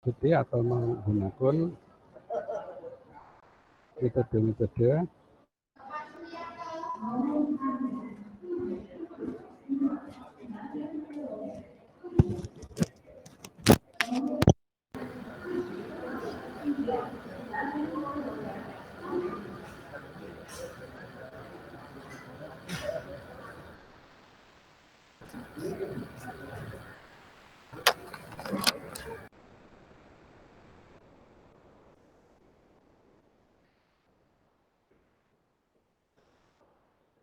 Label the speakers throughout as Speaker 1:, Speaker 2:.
Speaker 1: mengikuti atau menggunakan metode-metode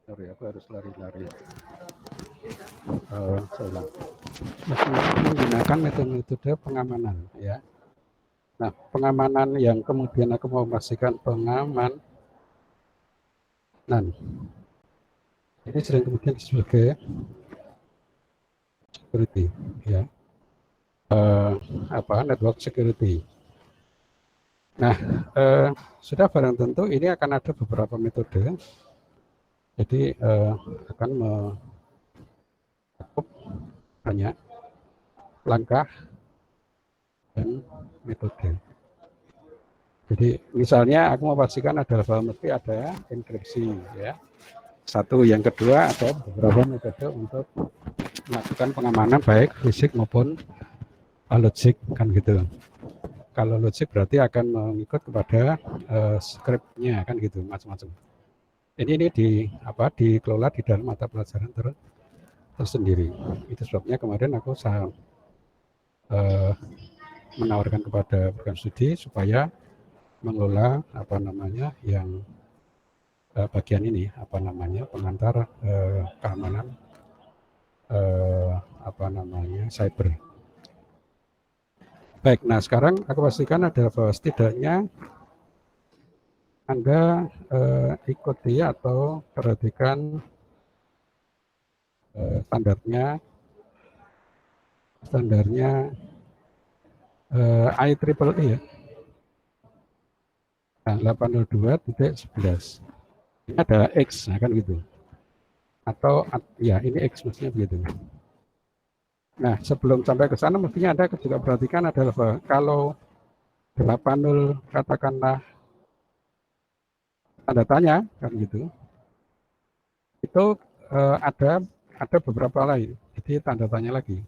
Speaker 1: sorry, aku harus lari-lari. Menggunakan metode-metode pengamanan, ya. Nah, pengamanan yang kemudian aku mau pastikan pengamanan, ini sering kemudian sebagai security, ya. Network security. Nah, sudah barang tentu ini akan ada beberapa metode. Jadi akan mencakup banyak langkah dan metode. Jadi misalnya aku mau pastikan adalah bahwa mesti ada enkripsi, ya. Satu, yang kedua ada beberapa metode untuk melakukan pengamanan baik fisik maupun logik, kan gitu. Kalau logik berarti akan mengikut kepada script-nya, kan gitu, macam-macam. Ini dikelola di dalam mata pelajaran tersendiri. Itu sebabnya kemarin aku menawarkan kepada program studi supaya mengelola yang bagian ini pengantar keamanan cyber. Baik, nah sekarang aku pastikan adalah bahwa setidaknya Anda ikuti atau perhatikan standarnya IEEE, ya. Nah, 802.11. Ini adalah X, nah kan gitu. Atau ya ini X maksudnya begitu. Nah, sebelum sampai ke sana mestinya Anda juga perhatikan adalah bahwa kalau 80 katakanlah tanda tanya, kan gitu. Itu ada beberapa lain, jadi tanda tanya lagi.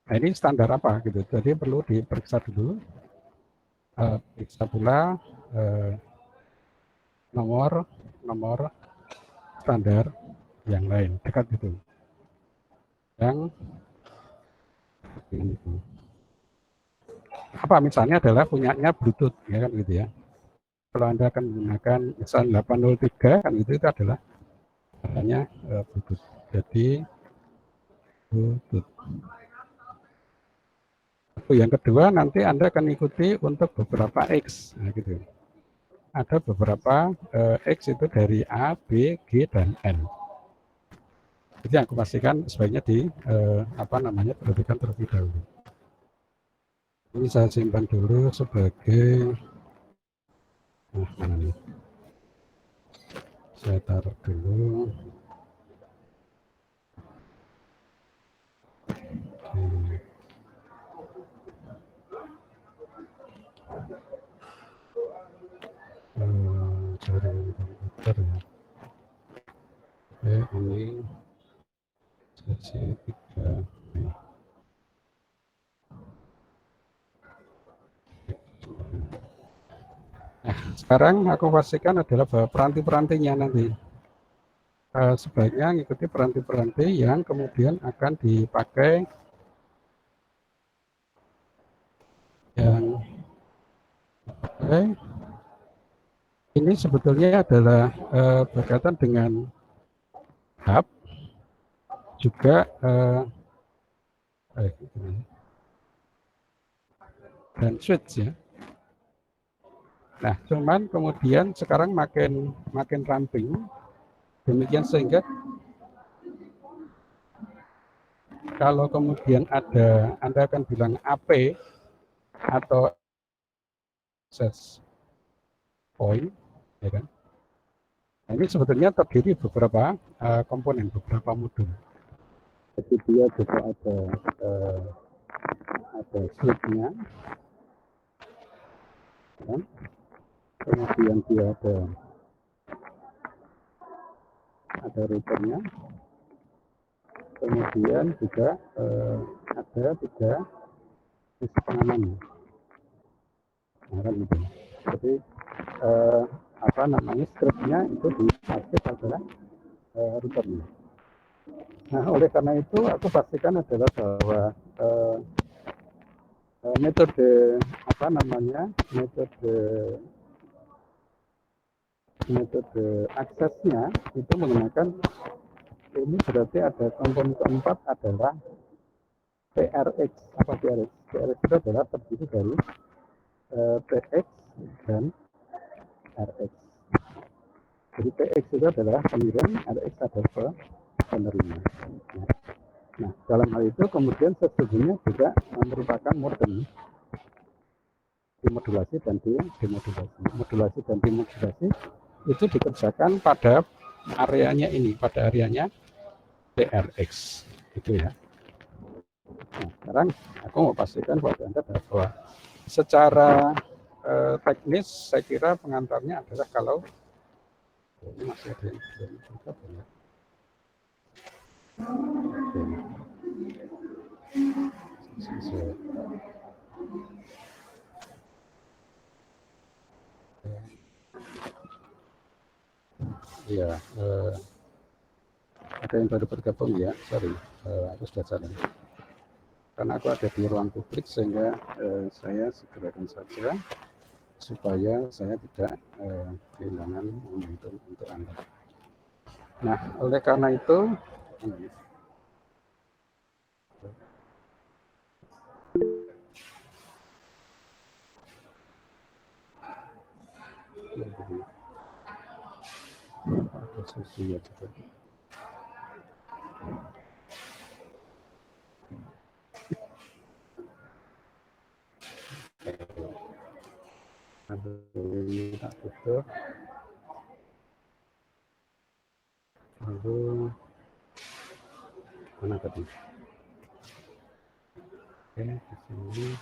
Speaker 1: Nah, ini standar apa gitu. Jadi perlu diperiksa dulu, periksa pula nomor standar yang lain dekat gitu. Yang itu apa misalnya adalah punyanya Bluetooth, ya kan gitu ya. Kalau Anda akan menggunakan misalnya 803 kan itu adalah adanya Bluetooth. Jadi Bluetooth. Yang kedua nanti Anda akan ikuti untuk beberapa X, nah gitu. Ada beberapa X itu dari A, B, G, dan N. Jadi aku pastikan sebaiknya perhatikan terlebih dahulu. Ini saya simpan dulu sebagai mana nih? Saya taruh dulu. Dari komputer ya. Ini sesi 3. Nah, sekarang aku pastikan adalah bahwa peranti-perantinya nanti sebaiknya mengikuti peranti-peranti yang kemudian akan dipakai ini sebetulnya adalah berkaitan dengan hub juga dan switch, ya. Nah, cuman kemudian sekarang makin ramping, demikian sehingga kalau kemudian Anda akan bilang AP atau access point, ya kan? Nah, ini sebetulnya terdiri beberapa komponen, beberapa modul. Jadi dia juga ada ada switch-nya, kan? Kemudian dia ada routernya, kemudian juga ada 3 sisi pengaman. Nah, kan gitu. Jadi apa namanya, scriptnya itu diaktif adalah routernya. Nah, oleh karena itu aku pastikan adalah bahwa metode apa namanya, metode aksesnya itu menggunakan, ini berarti ada komponen keempat adalah PRX. Apa PRX? PRX itu adalah terdiri dari PX dan RX. Jadi PX itu adalah pengirim, RX adalah penerima. Nah, dalam hal itu kemudian sesungguhnya juga merupakan modem dimodulasi dan demodulasi. Modulasi dan demodulasi itu dikerjakan pada areanya ini, pada areanya PRX, gitu ya. Nah, sekarang aku mau pastikan buat Anda bahwa secara teknis saya kira pengantarnya adalah kalau ini masih ada yang belum ya. Iya, ada yang baru bergabung ya, sorry, aku sudah salah. Karena aku ada di ruang publik sehingga saya segerakan saja supaya saya tidak kehilangan momentum untuk Anda. Nah, oleh karena itu ada sosial juga. Ini tak tutup. Lalu mana tadi? Oke, di sini.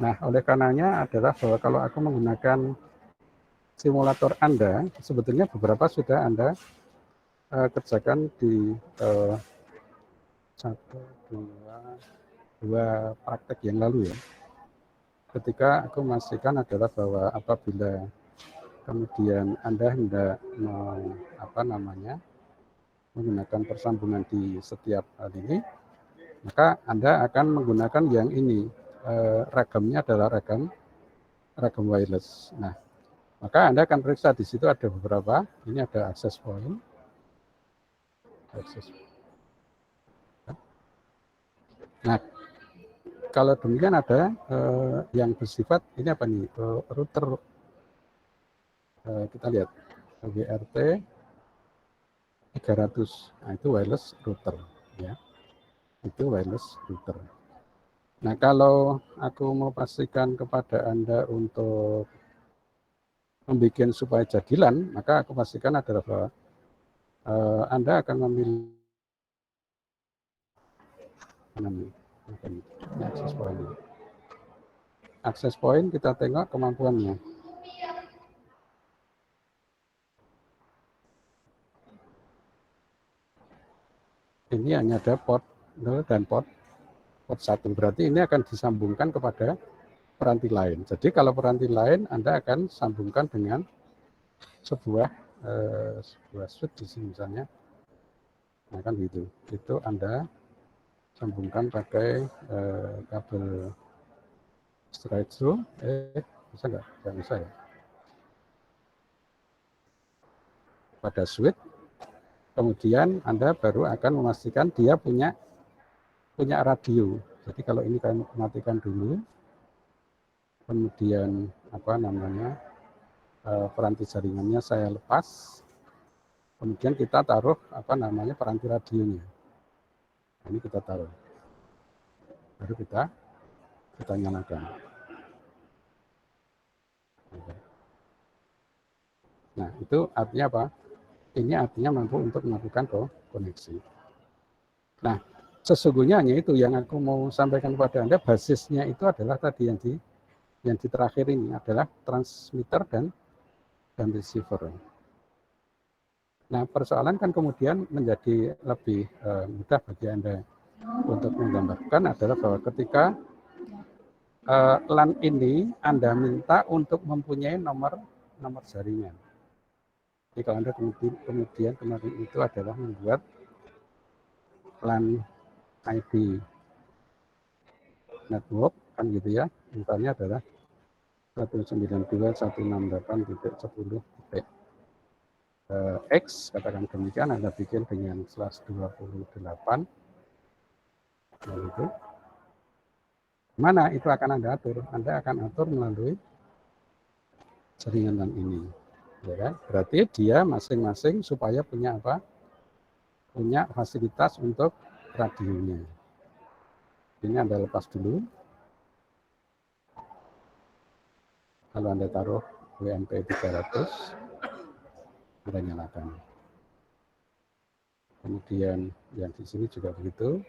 Speaker 1: Nah, oleh karenanya adalah bahwa kalau aku menggunakan simulator Anda, sebetulnya beberapa sudah Anda kerjakan di 1, 2 praktek yang lalu ya. Ketika aku memastikan adalah bahwa apabila kemudian Anda hendak menggunakan persambungan di setiap hal ini, maka Anda akan menggunakan yang ini, ragamnya adalah ragam wireless. Nah, maka Anda akan periksa di situ ada beberapa, ini ada access point. Nah, kalau demikian ada yang bersifat ini apa nih, router, kita lihat WRT 300, nah itu wireless router ya, itu wireless router. Nah, kalau aku mau pastikan kepada Anda untuk membuat supaya jadilan, maka aku pastikan adalah bahwa Anda akan memilih akses point. Akses point kita tengok kemampuannya. Ini hanya ada port 0 dan port 1. Berarti ini akan disambungkan kepada peranti lain. Jadi kalau peranti lain Anda akan sambungkan dengan sebuah switch di sini misalnya. Nah, kan gitu. Itu Anda sambungkan pakai kabel straight through. Bisa nggak? Nggak bisa ya. Pada switch, kemudian Anda baru akan memastikan dia punya radio. Jadi kalau ini kalian matikan dulu, kemudian peranti jaringannya saya lepas, kemudian kita taruh peranti radionya. Ini kita taruh, baru kita nyalakan. Nah, itu artinya apa? Ini artinya mampu untuk melakukan koneksi. Nah, sesungguhnya hanya itu yang aku mau sampaikan kepada Anda, basisnya itu adalah tadi yang di terakhir ini adalah transmitter dan receiver. Nah, persoalan kan kemudian menjadi lebih mudah bagi Anda untuk menggambarkan adalah bahwa ketika LAN ini Anda minta untuk mempunyai nomor jaringan. Jadi kalau Anda kemudian kemarin itu adalah membuat LAN ID network kan gitu ya, misalnya adalah 192.168.10.x, katakan demikian, Anda bikin dengan /28, itu mana itu akan Anda atur? Anda akan atur melalui jaringan LAN ini, ya kan? Berarti dia masing-masing supaya punya apa? Punya fasilitas untuk radionya. Ini Anda lepas dulu. Kalau Anda taruh WMP 300, Anda nyalakan. Kemudian yang di sini juga begitu.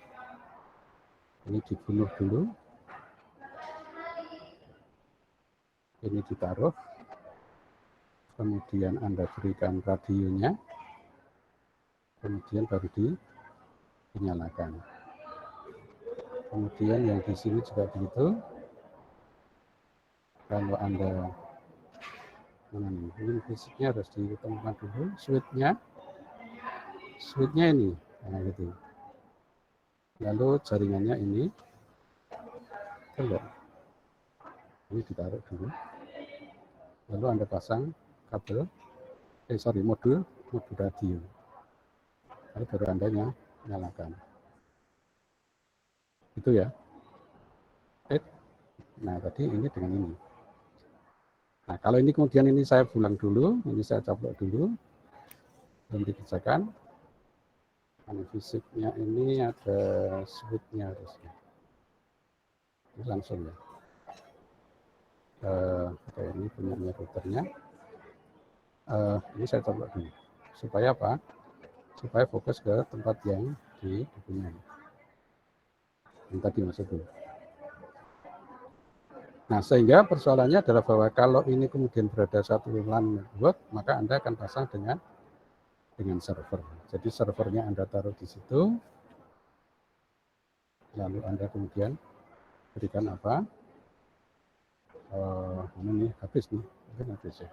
Speaker 1: Ini dibunuh dulu. Ini ditaruh. Kemudian Anda berikan radionya. Kemudian baru dinyalakan. Kemudian yang di sini juga begitu. Kalau Anda ini fisiknya harus ditemukan dulu, switch-nya ini, nah gitu. Lalu jaringannya ini, ini ditaruh dulu. Lalu Anda pasang kabel, modul radio. Lalu baru Anda nyalakan. Itu ya. Nah tadi ini dengan ini. Nah kalau ini kemudian ini saya pulang dulu, ini saya coplok dulu, belum dikerjakan. Nah, fisiknya ini ada switch-nya harusnya. Ini langsung ya. Kayak ini punya routernya. Ini saya coplok dulu. Supaya apa? Supaya fokus ke tempat yang dipunyai. Yang tadi maksud dulu. Nah, sehingga persoalannya adalah bahwa kalau ini kemudian berada satu LAN network, maka Anda akan pasang dengan server. Jadi servernya Anda taruh di situ, lalu Anda kemudian berikan apa? Ini habis nih, mungkin habis ya.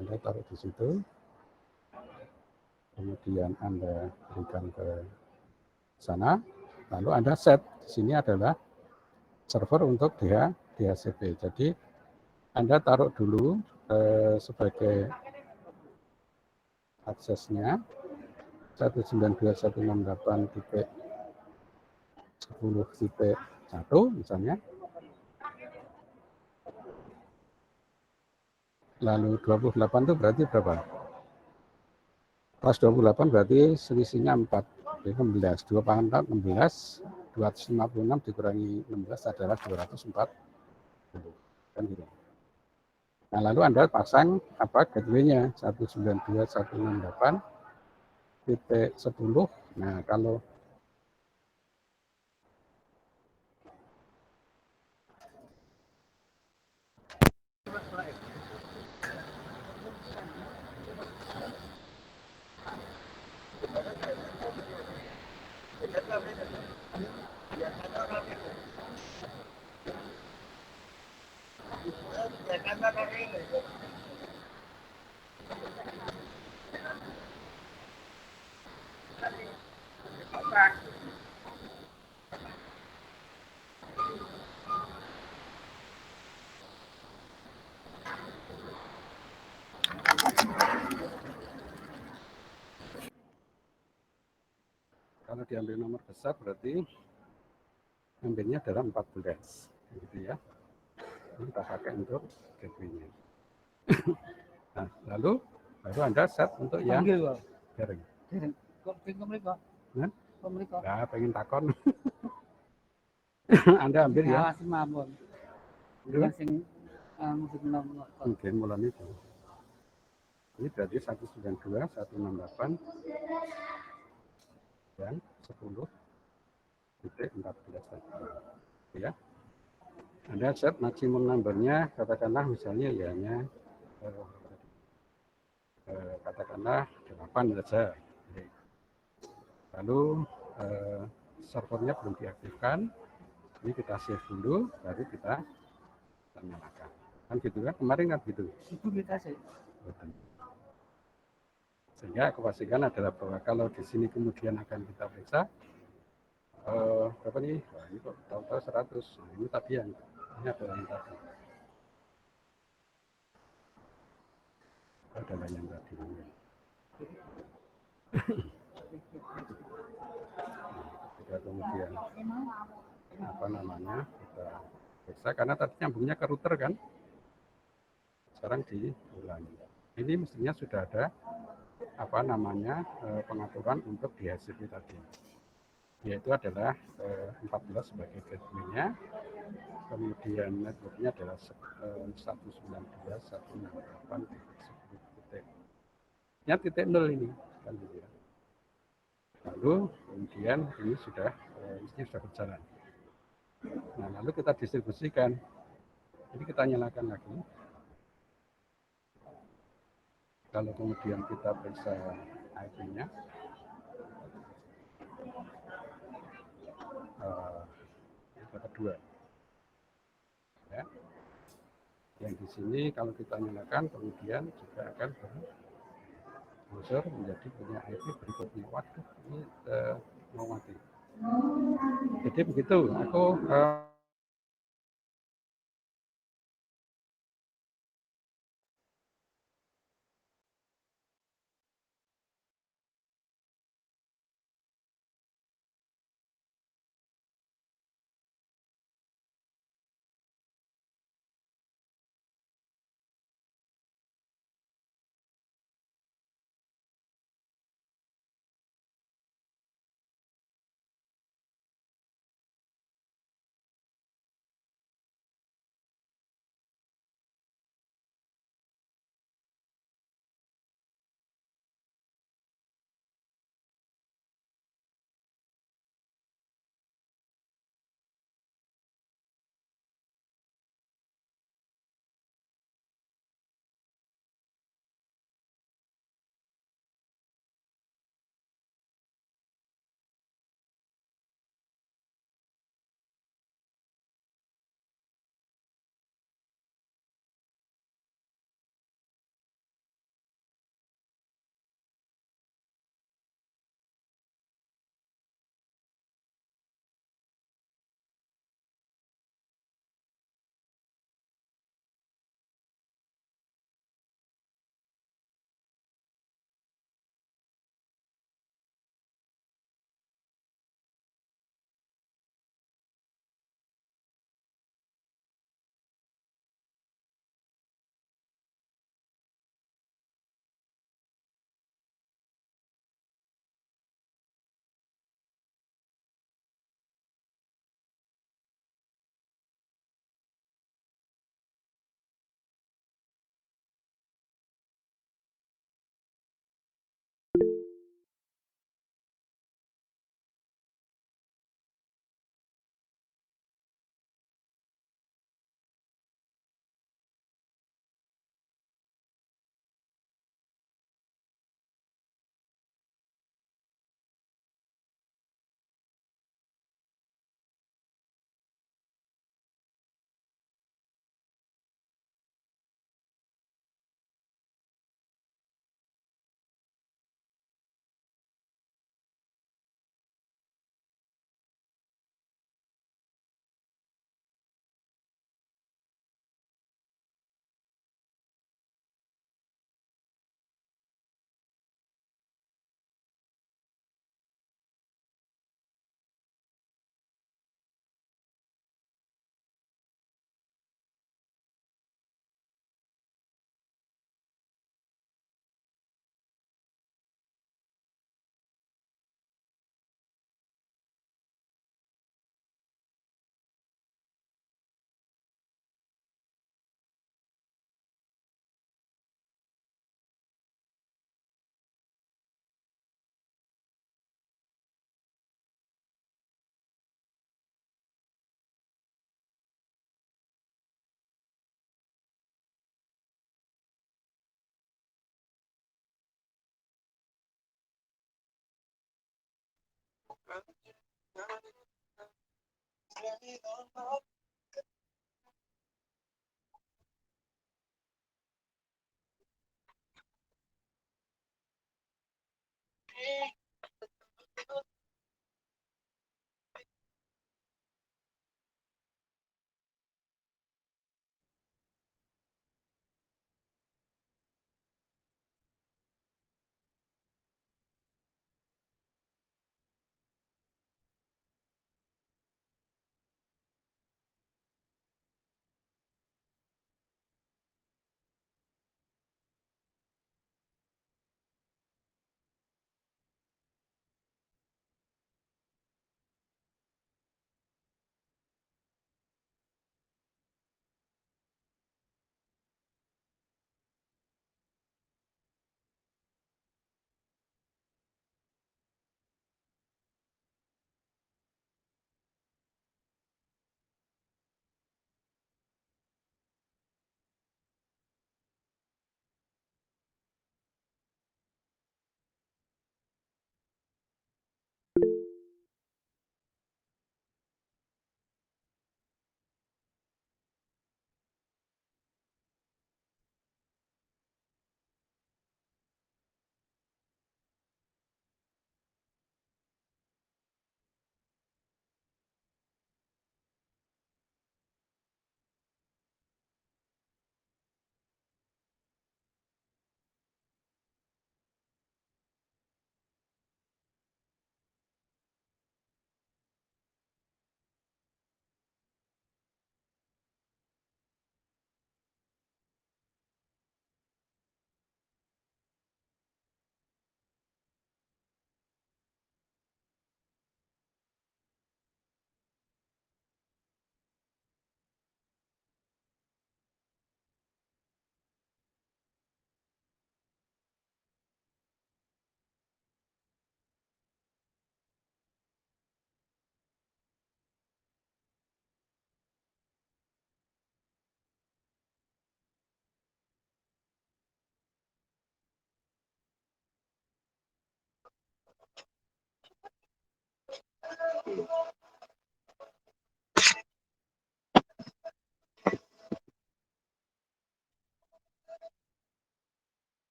Speaker 1: Anda taruh di situ, kemudian Anda berikan ke sana, lalu Anda set. Di sini adalah server untuk DHCP. Jadi Anda taruh dulu sebagai aksesnya 192.168.10.1 misalnya. Lalu 28 itu berarti berapa? Pas 28 berarti selisihnya 4. Jadi 16. 2 pangkat 16, 256 dikurangi 16 adalah 240. Kan gitu. Nah, lalu Anda pasang apa gateway-nya 192.168.10. Nah, kalau diambil nomor besar berarti ambilnya adalah 14 gitu ya. Ini kita pakai untuk gateway-nya. Nah, lalu baru Anda set untuk yang jaring. Kok pengen mereka? Nah, pengen takon. Anda ambil ya. Mungkin mulai itu. Ini berarti 192.168 dan 10.14 tadi. Ya. Anda set maksimum numbernya, katakanlah misalnya ya hanya katakanlah 8 saja. Lalu servernya belum diaktifkan, ini kita save dulu, baru kita nyalakan. Kan gitu kan, kemarin kan gitu.
Speaker 2: Itu kita sih.
Speaker 1: Sehingga kepastian adalah bahwa kalau di sini kemudian akan kita periksa, berapa nih? Wah, ini kok tahu-tahu 100. Nah, ini tadi yang ini adalah yang tadi. Adalah yang tadi. Kita kemudian apa namanya kita periksa karena tadi nyambungnya ke router kan. Sekarang diulangi. Ini mestinya sudah ada apa namanya pengaturan untuk DHCP tadi, yaitu adalah 14 sebagai gateway-nya, kemudian networknya adalah 192.168.10 titik 0 ini kan gitu ya. Lalu kemudian ini sudah sudah berjalan. Nah lalu kita distribusikan, jadi kita nyalakan lagi. Kalau kemudian kita periksa IP-nya, kedua, ya. Yang di sini kalau kita nyalakan kemudian juga akan berunsur menjadi punya IP berikutnya. Waduh, ini mau mati. Jadi begitu, aku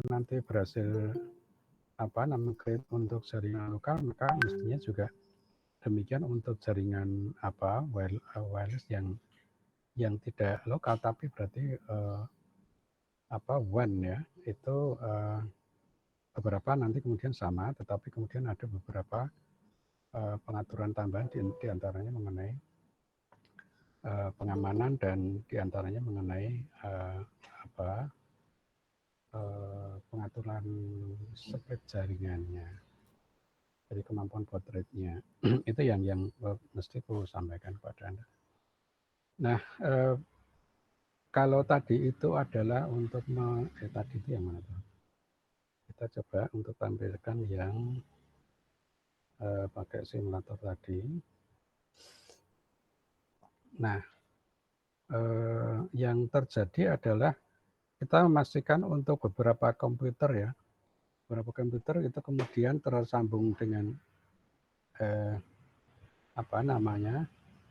Speaker 1: nanti berhasil create untuk jaringan lokal, maka mestinya juga demikian untuk jaringan wireless yang tidak lokal tapi berarti WAN ya, itu beberapa nanti kemudian sama, tetapi kemudian ada beberapa pengaturan tambahan di antaranya mengenai pengamanan dan di antaranya mengenai pengaturan split jaringannya, jadi kemampuan baud rate-nya. Itu yang mesti aku sampaikan kepada Anda. Nah, kalau tadi itu adalah untuk tadi itu yang mana tuh? Kita coba untuk tampilkan yang pakai simulator tadi. Nah, yang terjadi adalah kita memastikan untuk beberapa komputer ya, beberapa komputer itu kemudian tersambung dengan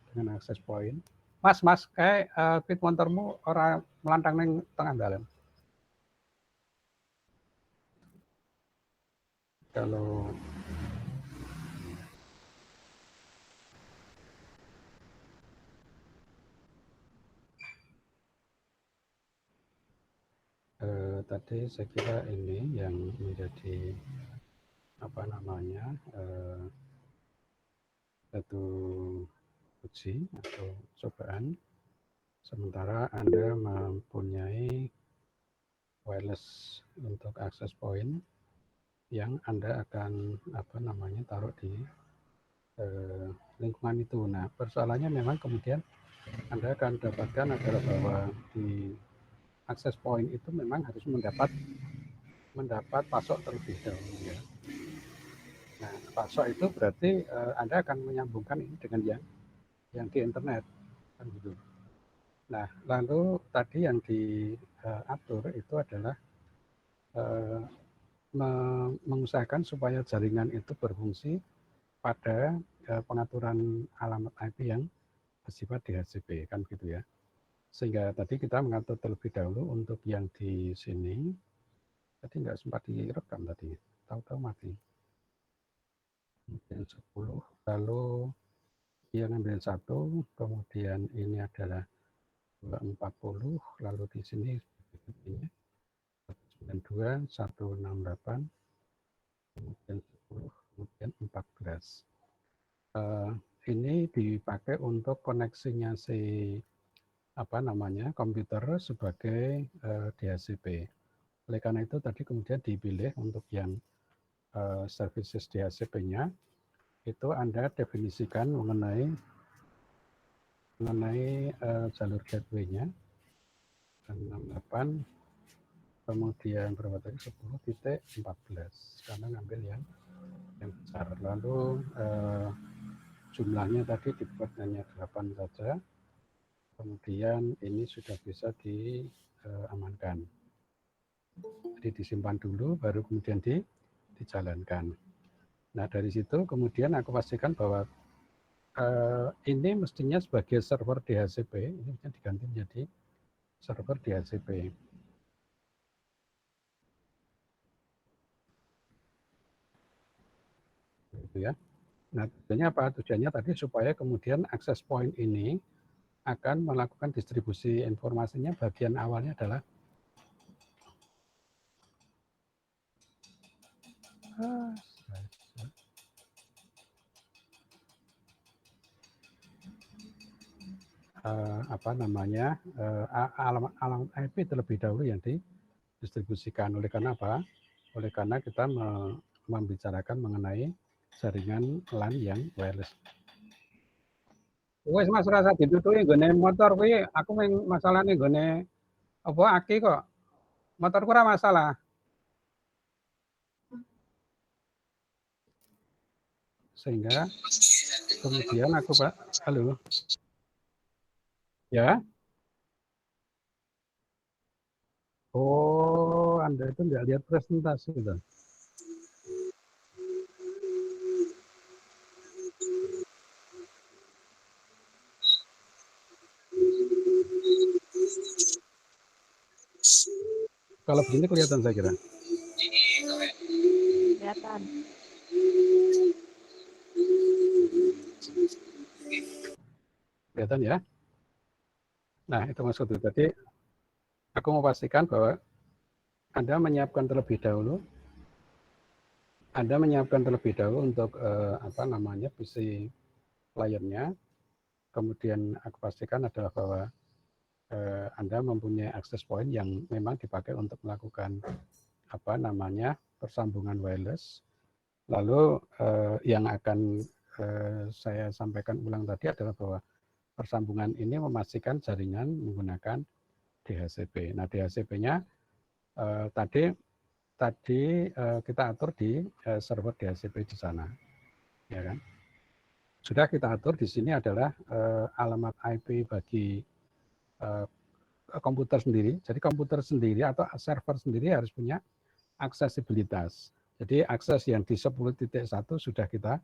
Speaker 1: dengan access point. Mas, kayak speed motormu orang melantang neng tengah dalam. Kalau tadi saya kira ini yang menjadi satu uji atau cobaan. Sementara Anda mempunyai wireless untuk access point yang Anda akan taruh di lingkungan itu. Nah, persoalannya memang kemudian Anda akan dapatkan adalah bahwa di access point itu memang harus mendapat pasok terlebih dahulu ya. Nah, pasok itu berarti Anda akan menyambungkan ini dengan yang di internet kan gitu. Nah, lalu tadi yang diatur itu adalah mengusahakan supaya jaringan itu berfungsi pada pengaturan alamat IP yang bersifat DHCP kan gitu ya. Sehingga tadi kita mengatur terlebih dahulu untuk yang di sini. Tadi nggak sempat direkam tadi, tahu-tahu mati. Kemudian 10, lalu dia ngambil 1, kemudian ini adalah 240, lalu di sini ini 192, 168, kemudian 10, kemudian 14. Ini dipakai untuk koneksinya si komputer sebagai DHCP. Oleh karena itu tadi kemudian dipilih untuk yang services DHCP-nya itu Anda definisikan mengenai jalur gateway-nya 68, kemudian berapa tadi 10.14 karena ngambil yang besar. Lalu jumlahnya tadi dibuat hanya 8 saja. Kemudian ini sudah bisa diamankan. Jadi disimpan dulu baru kemudian dijalankan. Nah, dari situ kemudian aku pastikan bahwa ini mestinya sebagai server DHCP, ini diganti menjadi server DHCP. Gitu ya. Nah, tujuannya apa? Tujuannya tadi supaya kemudian access point ini akan melakukan distribusi informasinya. Bagian awalnya adalah alamat IP terlebih dahulu yang didistribusikan. Oleh karena apa? Oleh karena kita membicarakan mengenai jaringan LAN yang wireless. Wes Mas rasa ditutuki nggone motor kuwi aku masalahnya nggone apa aki kok. Motorku ora masalah. Sehingga kemudian aku halo. Ya. Oh, Anda itu nggak lihat presentasi itu. Kalau begini kelihatan saya kira.
Speaker 2: kelihatan.
Speaker 1: Kelihatan ya? Nah, itu maksudnya. Jadi, aku mau pastikan bahwa Anda menyiapkan terlebih dahulu untuk PC kliennya. Kemudian aku pastikan adalah bahwa Anda mempunyai access point yang memang dipakai untuk melakukan persambungan wireless. Lalu yang akan saya sampaikan ulang tadi adalah bahwa persambungan ini memastikan jaringan menggunakan DHCP. Nah, DHCP-nya tadi kita atur di server DHCP di sana, ya kan? Sudah kita atur di sini adalah alamat IP bagi komputer sendiri. Jadi komputer sendiri atau server sendiri harus punya aksesibilitas. Jadi akses yang di 10.1 sudah kita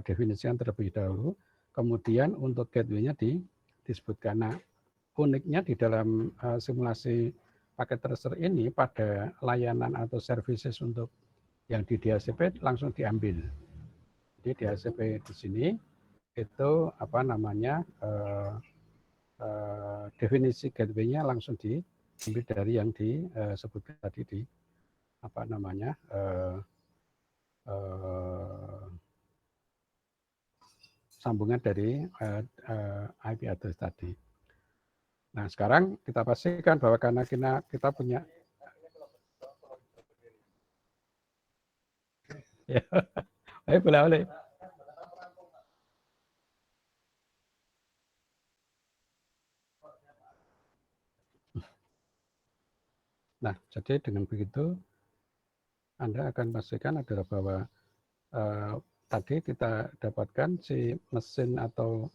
Speaker 1: definisikan terlebih dahulu. Kemudian untuk gateway-nya disebutkan. Nah, uniknya di dalam simulasi paket tracer ini pada layanan atau services untuk yang di DHCP langsung diambil. Jadi DHCP di sini itu definisi gateway-nya langsung diambil dari yang disebutkan tadi di sambungan dari IP address tadi. Nah, sekarang kita pastikan bahwa karena kita punya ya, ayo boleh. Nah, jadi dengan begitu Anda akan pastikan adalah bahwa tadi kita dapatkan si mesin atau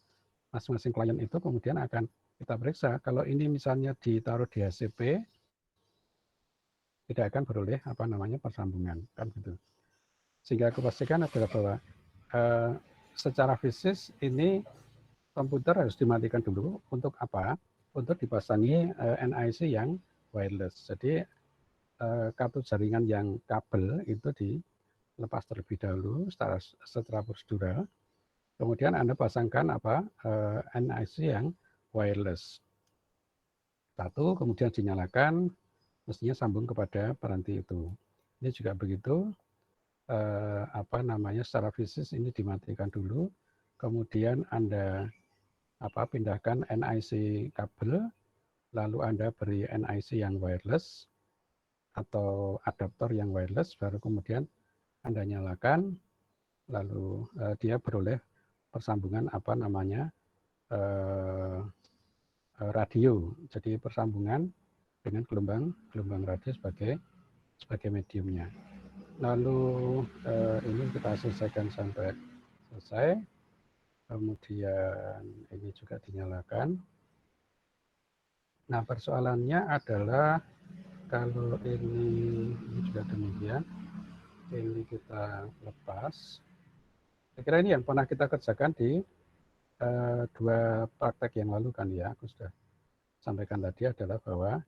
Speaker 1: masing-masing klien itu kemudian akan kita periksa. Kalau ini misalnya ditaruh di HCP, tidak akan beroleh persambungan, kan gitu. Sehingga aku pastikan adalah bahwa secara fisik ini komputer harus dimatikan dulu. Untuk apa? Untuk dipasangi NIC yang wireless. Jadi kartu jaringan yang kabel itu dilepas terlebih dahulu secara prosedural. Kemudian Anda pasangkan NIC yang wireless. Satu, kemudian dinyalakan, mestinya sambung kepada peranti itu. Ini juga begitu. Secara fisik ini dimatikan dulu. Kemudian Anda pindahkan NIC kabel, lalu Anda beri NIC yang wireless atau adaptor yang wireless, baru kemudian Anda nyalakan, lalu dia beroleh persambungan radio. Jadi persambungan dengan gelombang radio sebagai mediumnya. Lalu ini kita selesaikan sampai selesai. Kemudian ini juga dinyalakan. Nah, persoalannya adalah kalau ini juga demikian, ini kita lepas. Saya kira ini yang pernah kita kerjakan di 2 praktek yang lalu kan ya. Aku sudah sampaikan tadi adalah bahwa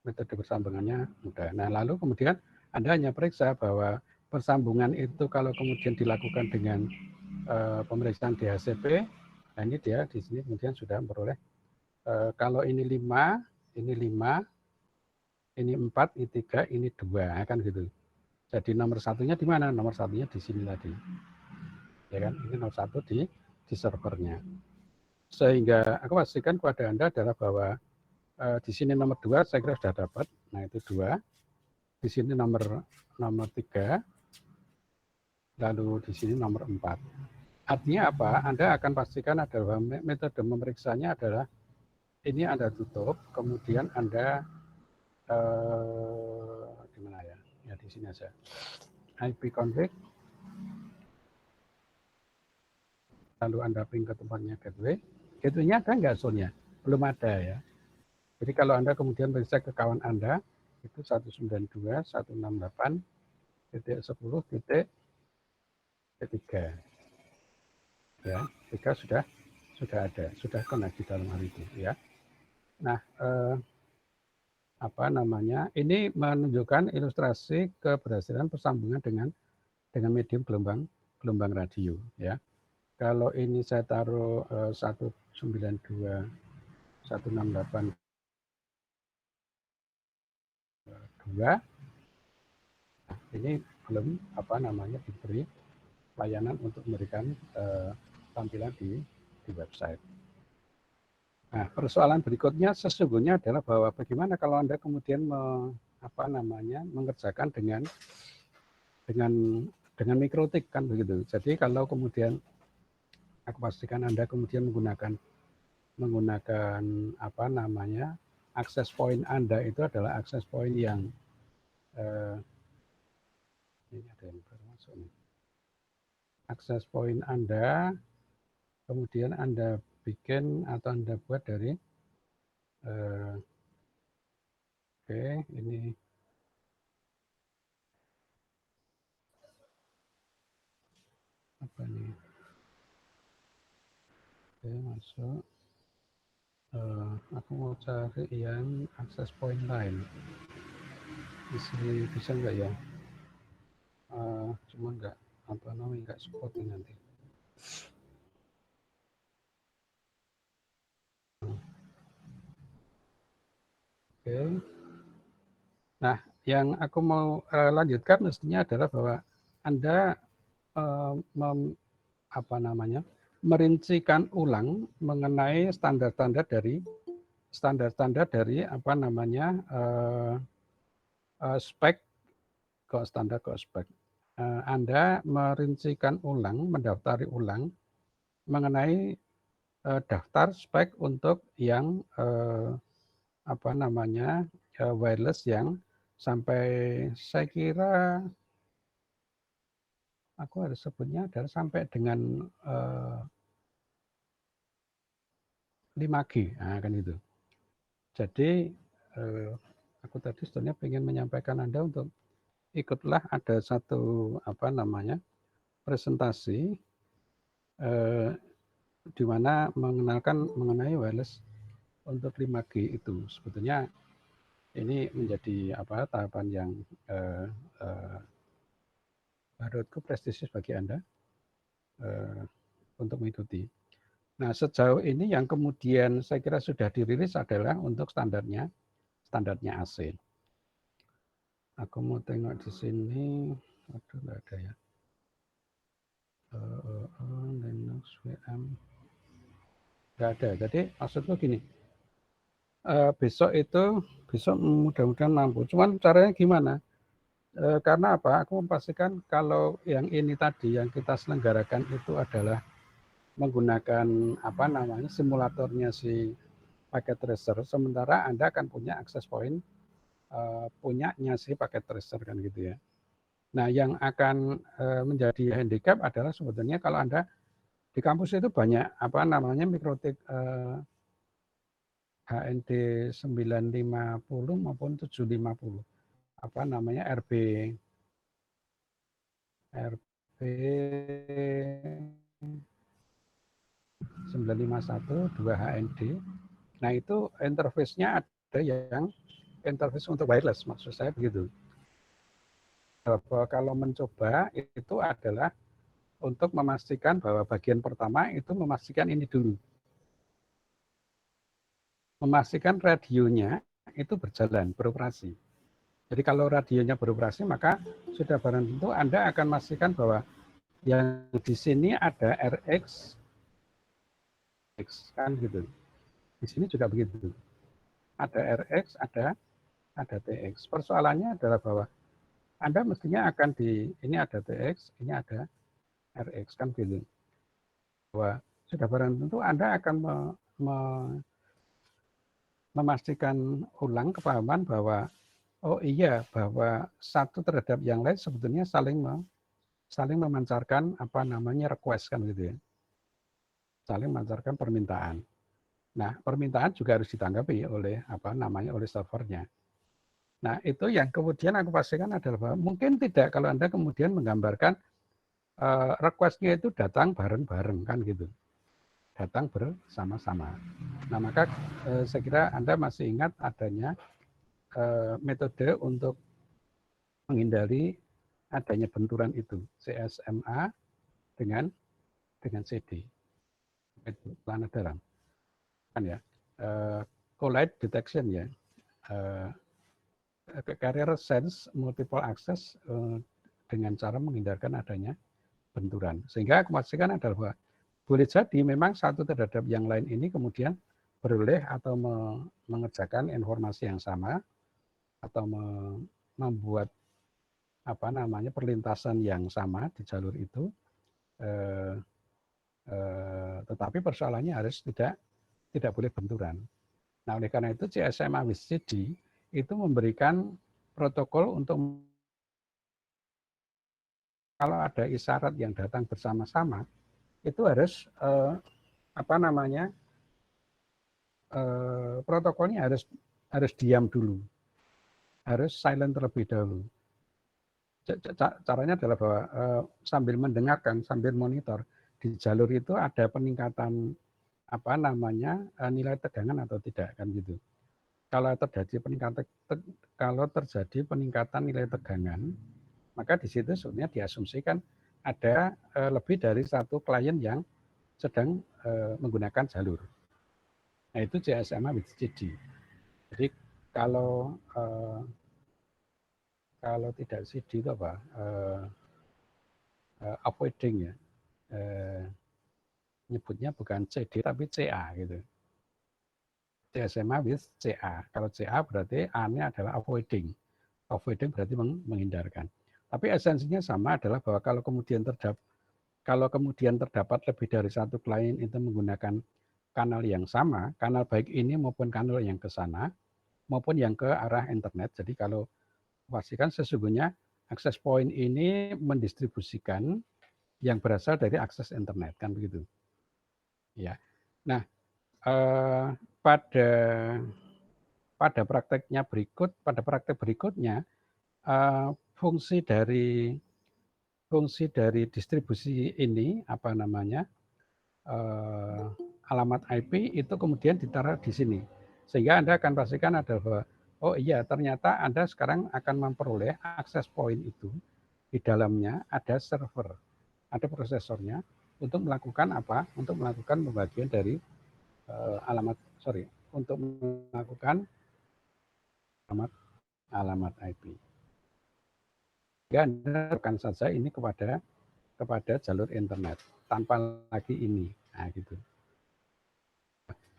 Speaker 1: metode persambungannya mudah. Nah, lalu kemudian Anda hanya periksa bahwa persambungan itu kalau kemudian dilakukan dengan pemeriksaan DHCP, nah ini dia di sini kemudian sudah memperoleh kalau ini 5, ini 4, ini 3, ini 2, kan gitu. Jadi nomor satunya di mana? Nomor satunya di sini tadi. Ya kan? Ini nomor 1 di servernya. Sehingga aku pastikan kepada Anda adalah bahwa di sini nomor 2 saya kira sudah dapat. Nah, itu 2. Di sini nomor 3. Lalu di sini nomor 4. Artinya apa? Anda akan pastikan adalah metode memeriksanya adalah ini Anda tutup, kemudian Anda di mana ya? Ya di sini aja. IP config. Lalu Anda ping ke tempatnya gateway. Gateway-nya ada nggak zone-nya? Belum ada ya. Jadi kalau Anda kemudian periksa ke kawan Anda, itu 192.168.10.3. Ya, 3 sudah ada, sudah connect di dalam hal itu ya. Nah, apa namanya, ini menunjukkan ilustrasi keberhasilan persambungan dengan medium gelombang radio ya. Kalau ini saya taruh 192 168 2, ini belum apa namanya diberi layanan untuk memberikan tampilan di website. Nah, persoalan berikutnya sesungguhnya adalah bahwa bagaimana kalau Anda kemudian mengerjakan dengan mikrotik kan begitu. Jadi kalau kemudian aku pastikan Anda kemudian menggunakan apa namanya akses point Anda itu adalah akses point yang ini ada yang baru masuk nih. Akses point Anda kemudian Anda bikin atau Anda buat dari oke, ini apa nih? Oke, masuk. Aku mau cari yang akses point lain. Bisa nggak ya? Cuma nggak apa namanya nggak support nanti. Oke. Nah, yang aku mau lanjutkan mestinya adalah bahwa Anda merincikan ulang mengenai standar-standar dari apa namanya spek ke standar ke spek. Anda merincikan ulang, mendaftari ulang mengenai daftar spek untuk yang apa namanya wireless yang sampai saya kira aku harus sebutnya adalah sampai dengan 5G, nah, kan itu. Jadi aku tadi sebenarnya ingin menyampaikan Anda untuk ikutlah ada satu apa namanya presentasi di mana mengenalkan mengenai wireless untuk 5G itu. Sebetulnya ini menjadi apa tahapan yang menurutku prestisius bagi Anda untuk mengikuti. Nah, sejauh ini yang kemudian saya kira sudah dirilis adalah untuk standarnya AC. Aku mau tengok di sini, aduh nggak ada ya. Linux VM nggak ada. Jadi maksudku gini, besok mudah-mudahan mampu. Cuman caranya gimana? Karena apa? Aku memastikan kalau yang ini tadi yang kita selenggarakan itu adalah menggunakan apa namanya simulatornya si paket tracer, sementara Anda akan punya access point punyanya si paket tracer kan gitu ya. Nah, yang akan menjadi handicap adalah sebetulnya kalau Anda di kampus itu banyak apa namanya mikrotik HND 950 maupun 750. Apa namanya RB 951 2 HND. Nah, itu interface-nya ada yang interface untuk wireless, maksud saya begitu. Kalau mencoba itu adalah untuk memastikan bahwa bagian pertama itu memastikan ini dulu. Memastikan radionya itu berjalan, beroperasi. Jadi kalau radionya beroperasi, maka sudah barang tentu Anda akan memastikan bahwa yang di sini ada RX, kan gitu. Di sini juga begitu. Ada RX, ada TX. Persoalannya adalah bahwa Anda mestinya akan ini ada TX, ini ada RX, kan gitu. Bahwa sudah barang tentu Anda akan memastikan ulang kepahaman bahwa oh iya bahwa satu terhadap yang lain sebetulnya saling memancarkan apa namanya request kan gitu ya. Saling memancarkan permintaan. Nah, permintaan juga harus ditanggapi oleh apa namanya oleh servernya. Nah, itu yang kemudian aku pastikan adalah bahwa mungkin tidak kalau Anda kemudian menggambarkan request-nya itu datang bareng-bareng kan gitu. Datang bersama-sama. Nah, maka saya kira Anda masih ingat adanya metode untuk menghindari adanya benturan itu, CSMA dengan CD, itu celana dalam, kan ya, collide detection ya, carrier sense multiple access dengan cara menghindarkan adanya benturan, sehingga aku pastikan adalah bahwa boleh jadi memang satu terhadap yang lain ini kemudian beroleh atau mengerjakan informasi yang sama atau membuat perlintasan yang sama di jalur itu, tetapi persoalannya harus tidak boleh benturan. Nah, oleh karena itu CSMA with CD itu memberikan protokol untuk kalau ada isyarat yang datang bersama-sama itu harus protokolnya harus diam dulu, harus silent terlebih dahulu. Caranya adalah bahwa sambil mendengarkan, sambil monitor di jalur itu ada peningkatan nilai tegangan atau tidak, kan gitu. Kalau terjadi peningkatan nilai tegangan, maka di situ sebenarnya diasumsikan ada lebih dari satu klien yang sedang menggunakan jalur. Nah, itu CSMA with CD. Jadi kalau tidak CD itu apa? Avoiding ya. Nyebutnya bukan CD tapi CA gitu. CSMA with CA. Kalau CA berarti A-nya adalah avoiding. Avoiding berarti menghindarkan. Tapi esensinya sama, adalah bahwa kalau kemudian terdapat lebih dari satu klien itu menggunakan kanal yang sama, kanal baik ini maupun kanal yang ke sana, maupun yang ke arah internet. Jadi kalau pastikan sesungguhnya akses point ini mendistribusikan yang berasal dari akses internet, kan begitu. Ya. Nah, pada praktek berikutnya, fungsi dari distribusi ini alamat IP itu kemudian ditaruh di sini, sehingga Anda akan pastikan adalah oh iya, ternyata Anda sekarang akan memperoleh akses point itu, di dalamnya ada server, ada prosesornya untuk melakukan apa? Untuk melakukan pembagian dari untuk melakukan alamat IP. Sehingga Anda lakukan saja ini kepada jalur internet tanpa lagi ini, nah gitu.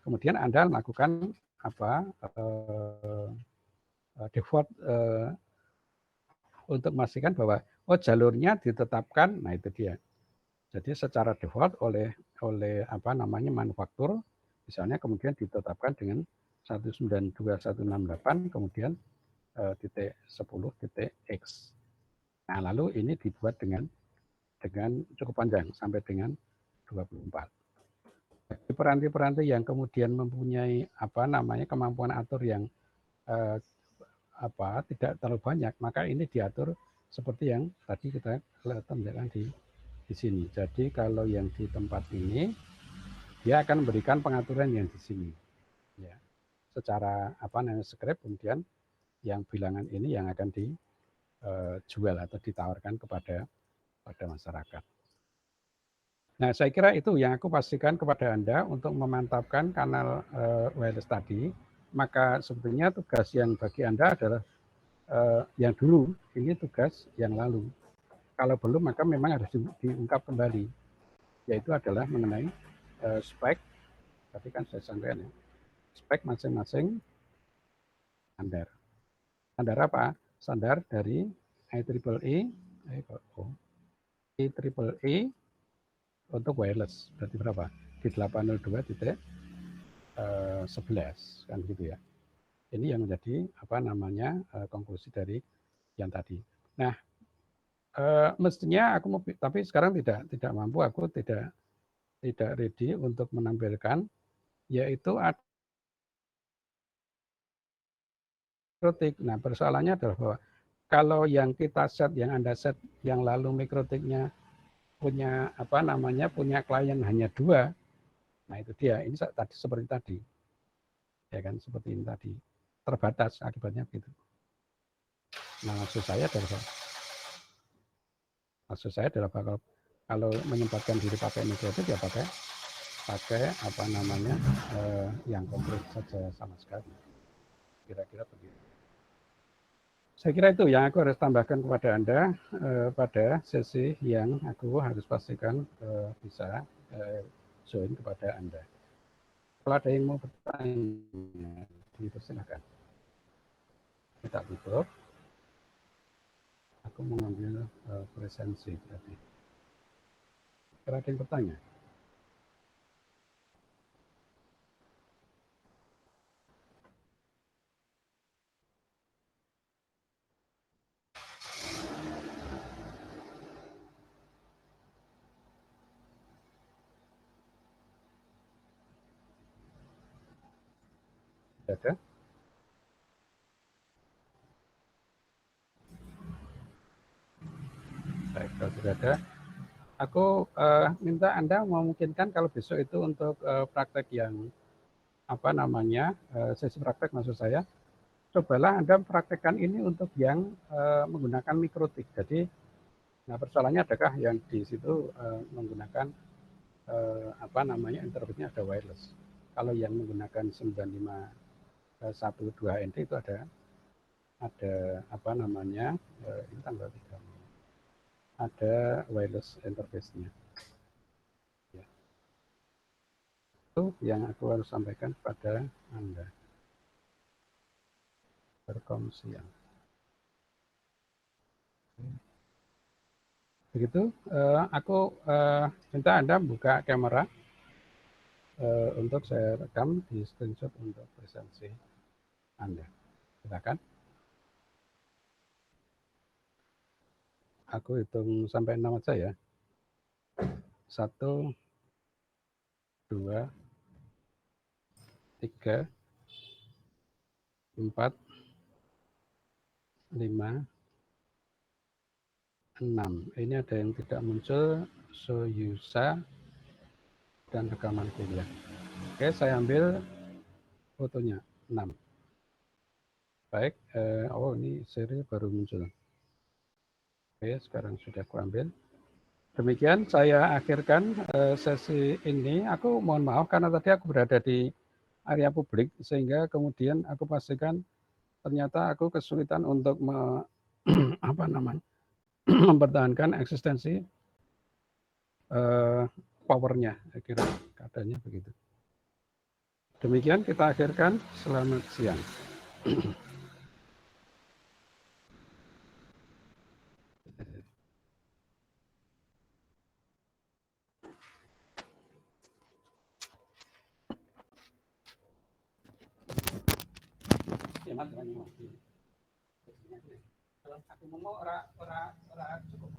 Speaker 1: Kemudian Anda melakukan default untuk memastikan bahwa jalurnya ditetapkan. Nah, itu dia. Jadi secara default oleh manufaktur, misalnya kemudian ditetapkan dengan 192.168 kemudian titik 10.x. Nah, lalu ini dibuat dengan cukup panjang sampai dengan 24. Peranti-peranti yang kemudian mempunyai kemampuan atur yang tidak terlalu banyak, maka ini diatur seperti yang tadi kita tunjukkan di sini. Jadi kalau yang di tempat ini dia akan memberikan pengaturan yang di sini, ya, secara script, kemudian yang bilangan ini yang akan dijual atau ditawarkan kepada masyarakat. Nah, saya kira itu yang aku pastikan kepada Anda untuk memantapkan kanal wireless tadi. Maka sebetulnya tugas yang bagi Anda adalah yang dulu, ini tugas yang lalu. Kalau belum, maka memang harus diungkap kembali, yaitu adalah mengenai spek. Tadi kan saya sampaikan ya, spek masing-masing standar. Standar apa? Standar dari IEEE untuk wireless. Berarti berapa? Di 802.11 kan gitu ya. Ini yang menjadi konklusi dari yang tadi. Nah, mestinya aku tapi sekarang tidak mampu, aku tidak ready untuk menampilkan, yaitu ada mikrotik. Nah, persoalannya adalah bahwa kalau yang kita set, yang Anda set yang lalu mikrotiknya punya punya klien hanya 2, nah itu dia. Ini tadi seperti tadi, ya kan, seperti ini tadi. terbatas akibatnya begitu. Nah, maksud saya adalah kalau menyempatkan diri pakai mikrotik ya pakai apa namanya yang komplit saja sama sekali. Kira-kira begitu. Saya kira itu yang aku harus tambahkan kepada Anda pada sesi yang aku harus pastikan bisa join kepada Anda. Kalau ada yang mau bertanya, dipersilakan. Kita tutup. Aku mengambil presensi berarti. Kalau ada yang bertanya. Ada? Baik, kalau sudah ada, aku minta Anda memungkinkan kalau besok itu untuk praktek yang apa namanya sesi praktek maksud saya, cobalah Anda praktekkan ini untuk yang menggunakan mikrotik. Jadi, nah persoalannya adakah yang di situ menggunakan apa namanya interface-nya ada wireless. Kalau yang menggunakan 95112 NT itu ada apa namanya ini tanggal 3 ada wireless interface-nya. Ya. Itu yang aku harus sampaikan kepada Anda. Perkongsian. Begitu, aku minta Anda buka kamera untuk saya rekam di screenshot untuk presensi Anda. Silakan. Aku hitung sampai 6 aja ya. 1, 2, 3, 4, 5, 6. Ini ada yang tidak muncul, Soyusa dan rekaman kuliah. Oke, saya ambil fotonya 6. Baik, oh ini seri baru muncul. Oke, sekarang sudah aku ambil. Demikian saya akhirkan sesi ini. Aku mohon maaf karena tadi aku berada di area publik sehingga kemudian aku pastikan ternyata aku kesulitan untuk apa namanya mempertahankan eksistensi powernya. Saya kira keadaannya begitu. Demikian kita akhirkan. Selamat siang. Kalau aku mau ora cukup.